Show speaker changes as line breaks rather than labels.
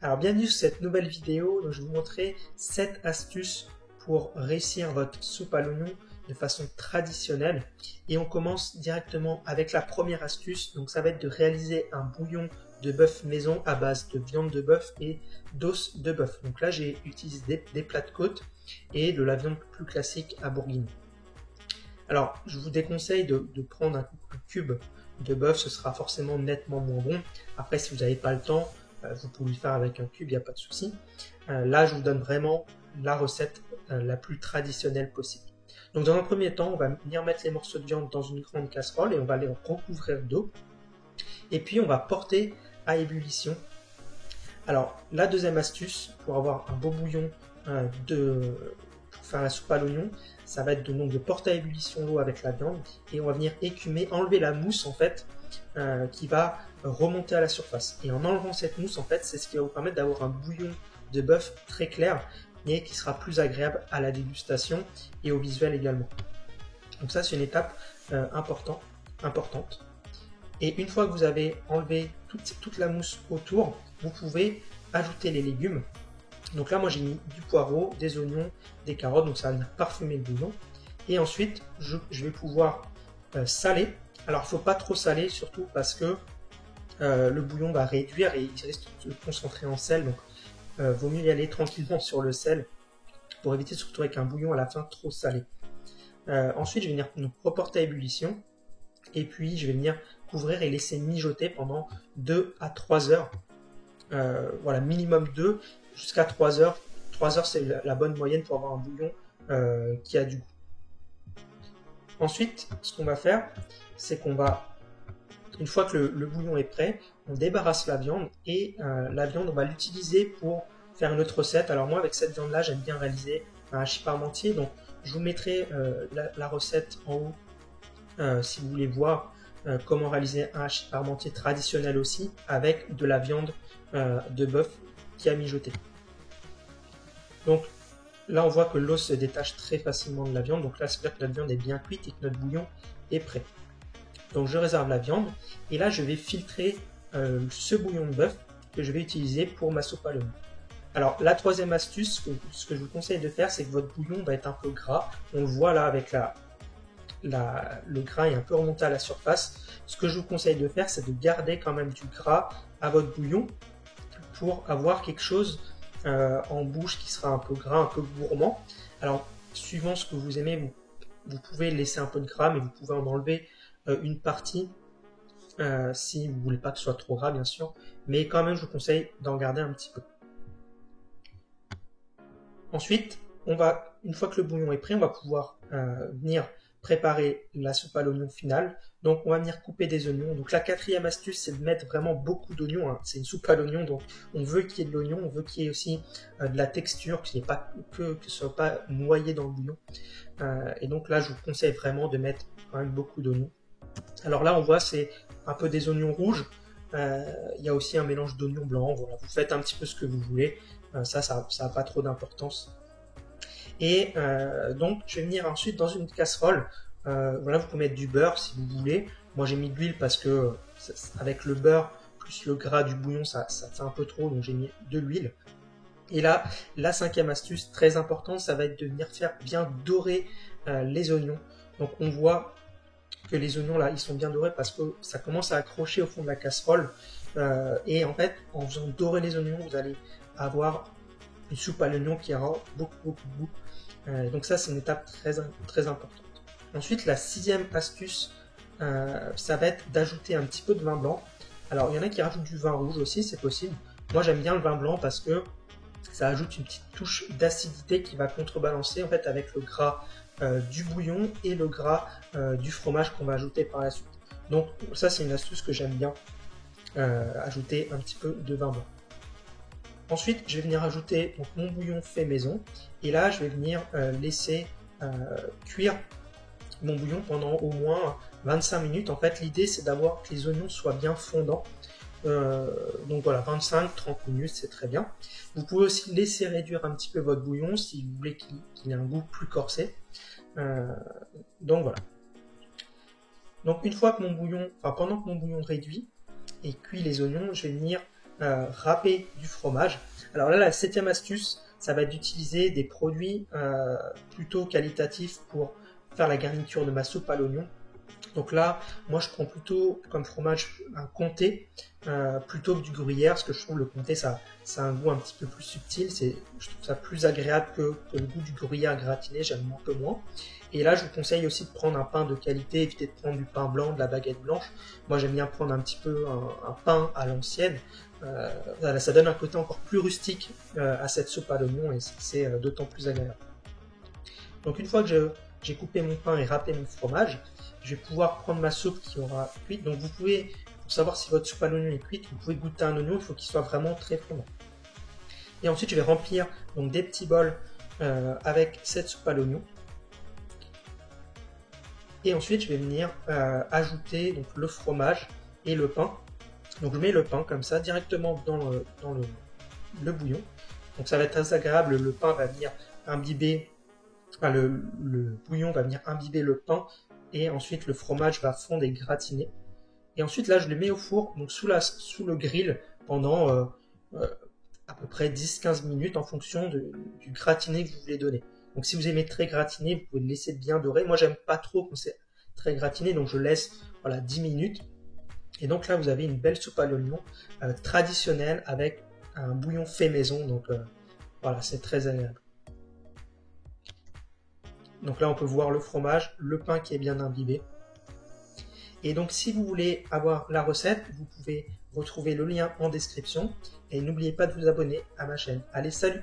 Alors bienvenue sur cette nouvelle vidéo. Donc, je vais vous montrer 7 astuces pour réussir votre soupe à l'oignon de façon traditionnelle. Et on commence directement avec la première astuce. Donc ça va être de réaliser un bouillon de bœuf maison à base de viande de bœuf et d'os de bœuf. Donc là j'ai utilisé des plats de côte et de la viande plus classique à bourguignon. Alors je vous déconseille de prendre un cube de bœuf, ce sera forcément nettement moins bon. Après si vous n'avez pas le temps, vous pouvez le faire avec un cube, il n'y a pas de souci. Là, je vous donne vraiment la recette la plus traditionnelle possible. Donc, dans un premier temps, on va venir mettre les morceaux de viande dans une grande casserole et on va les recouvrir d'eau. Et puis, on va porter à ébullition. Alors, la deuxième astuce pour avoir un beau bouillon pour faire la soupe à l'oignon, ça va être de porter à ébullition l'eau avec la viande et on va venir écumer, enlever la mousse en fait qui va remonter à la surface. Et en enlevant cette mousse, en fait, c'est ce qui va vous permettre d'avoir un bouillon de bœuf très clair et qui sera plus agréable à la dégustation et au visuel également. Donc ça, c'est une étape importante. Et une fois que vous avez enlevé toute la mousse autour, vous pouvez ajouter les légumes. Donc là, moi, j'ai mis du poireau, des oignons, des carottes, donc ça va venir parfumer le bouillon. Et ensuite, je vais pouvoir saler. Alors, il ne faut pas trop saler, surtout parce que le bouillon va réduire et il risque de se concentrer en sel. Donc, vaut mieux y aller tranquillement sur le sel pour éviter, surtout avec un bouillon à la fin, trop salé. Ensuite, je vais venir nous reporter à ébullition. Et puis, je vais venir couvrir et laisser mijoter pendant 2 à 3 heures. Voilà, minimum 2 jusqu'à 3 heures. 3 heures, c'est la bonne moyenne pour avoir un bouillon qui a du goût. Ensuite, ce qu'on va faire, c'est qu'on va, une fois que le bouillon est prêt, on débarrasse la viande et la viande, on va l'utiliser pour faire une autre recette. Alors moi, avec cette viande-là, j'aime bien réaliser un hachis parmentier. Donc, je vous mettrai la recette en haut si vous voulez voir comment réaliser un hachis parmentier traditionnel aussi avec de la viande de bœuf qui a mijoté. Donc, là, on voit que l'os se détache très facilement de la viande. Donc là, c'est dire que notre viande est bien cuite et que notre bouillon est prêt. Donc je réserve la viande et là je vais filtrer ce bouillon de bœuf que je vais utiliser pour ma soupe à l'oignon. Alors la troisième astuce, ce que je vous conseille de faire, c'est que votre bouillon va être un peu gras. On le voit là avec le gras est un peu remonté à la surface. Ce que je vous conseille de faire, c'est de garder quand même du gras à votre bouillon pour avoir quelque chose en bouche qui sera un peu gras, un peu gourmand. Alors suivant ce que vous aimez, vous pouvez laisser un peu de gras, mais vous pouvez en enlever une partie si vous voulez pas que ce soit trop gras bien sûr, mais quand même je vous conseille d'en garder un petit peu. Ensuite, une fois que le bouillon est prêt, on va pouvoir venir préparer la soupe à l'oignon finale. Donc on va venir couper des oignons. Donc la quatrième astuce, c'est de mettre vraiment beaucoup d'oignons, hein. C'est une soupe à l'oignon, donc on veut qu'il y ait de l'oignon, on veut qu'il y ait aussi de la texture, que ce soit pas noyé dans le bouillon. Et donc là, je vous conseille vraiment de mettre quand même beaucoup d'oignons. Alors là, on voit, c'est un peu des oignons rouges. Il y a aussi un mélange d'oignons blancs. Voilà, vous faites un petit peu ce que vous voulez. Ça n'a pas trop d'importance. Et donc, je vais venir ensuite dans une casserole. Voilà, vous pouvez mettre du beurre si vous voulez. Moi, j'ai mis de l'huile parce que avec le beurre plus le gras du bouillon, ça fait un peu trop. Donc, j'ai mis de l'huile. Et là, la cinquième astuce très importante, ça va être de venir faire bien dorer les oignons. Donc, on voit que les oignons là ils sont bien dorés parce que ça commence à accrocher au fond de la casserole et en fait en faisant dorer les oignons vous allez avoir une soupe à l'oignon qui aura beaucoup de goût. Donc ça c'est une étape très importante. Ensuite la sixième astuce ça va être d'ajouter un petit peu de vin blanc. Alors il y en a qui rajoutent du vin rouge aussi, c'est possible. Moi j'aime bien le vin blanc parce que ça ajoute une petite touche d'acidité qui va contrebalancer en fait avec le gras du bouillon et le gras du fromage qu'on va ajouter par la suite. Donc ça c'est une astuce que j'aime bien, ajouter un petit peu de vin blanc. Ensuite je vais venir ajouter donc, mon bouillon fait maison et là je vais venir laisser cuire mon bouillon pendant au moins 25 minutes. En fait l'idée c'est d'avoir que les oignons soient bien fondants. Donc voilà, 25-30 minutes, c'est très bien. Vous pouvez aussi laisser réduire un petit peu votre bouillon si vous voulez qu'il ait un goût plus corsé. Donc voilà. Donc une fois que pendant que mon bouillon réduit et cuit les oignons, je vais venir râper du fromage. Alors là, la 7e astuce, ça va être d'utiliser des produits plutôt qualitatifs pour faire la garniture de ma soupe à l'oignon. Donc là, moi je prends plutôt comme fromage un comté plutôt que du gruyère, parce que je trouve le comté ça a un goût un petit peu plus subtil, je trouve ça plus agréable que le goût du gruyère gratiné, j'aime un peu moins. Et là je vous conseille aussi de prendre un pain de qualité, éviter de prendre du pain blanc, de la baguette blanche. Moi j'aime bien prendre un petit peu un pain à l'ancienne, ça donne un côté encore plus rustique à cette soupe à l'oignon et c'est d'autant plus agréable. Donc une fois que j'ai coupé mon pain et râpé mon fromage, je vais pouvoir prendre ma soupe qui aura cuite. Donc vous pouvez, pour savoir si votre soupe à l'oignon est cuite, vous pouvez goûter un oignon, il faut qu'il soit vraiment très fondant. Et ensuite je vais remplir donc des petits bols avec cette soupe à l'oignon. Et ensuite je vais venir ajouter donc, le fromage et le pain. Donc je mets le pain comme ça directement dans le bouillon. Donc ça va être très agréable, le pain va venir imbiber, enfin, le bouillon va venir imbiber le pain et ensuite le fromage va fondre et gratiner. Et ensuite là je le mets au four, donc sous le grill pendant à peu près 10-15 minutes en fonction du gratiné que vous voulez donner. Donc si vous aimez très gratiné, vous pouvez le laisser bien doré. Moi j'aime pas trop quand c'est très gratiné, donc je laisse 10 minutes. Et donc là vous avez une belle soupe à l'oignon traditionnelle avec un bouillon fait maison, donc voilà, c'est très agréable. Donc là on peut voir le fromage, le pain qui est bien imbibé. Et donc si vous voulez avoir la recette, vous pouvez retrouver le lien en description. Et n'oubliez pas de vous abonner à ma chaîne. Allez, salut!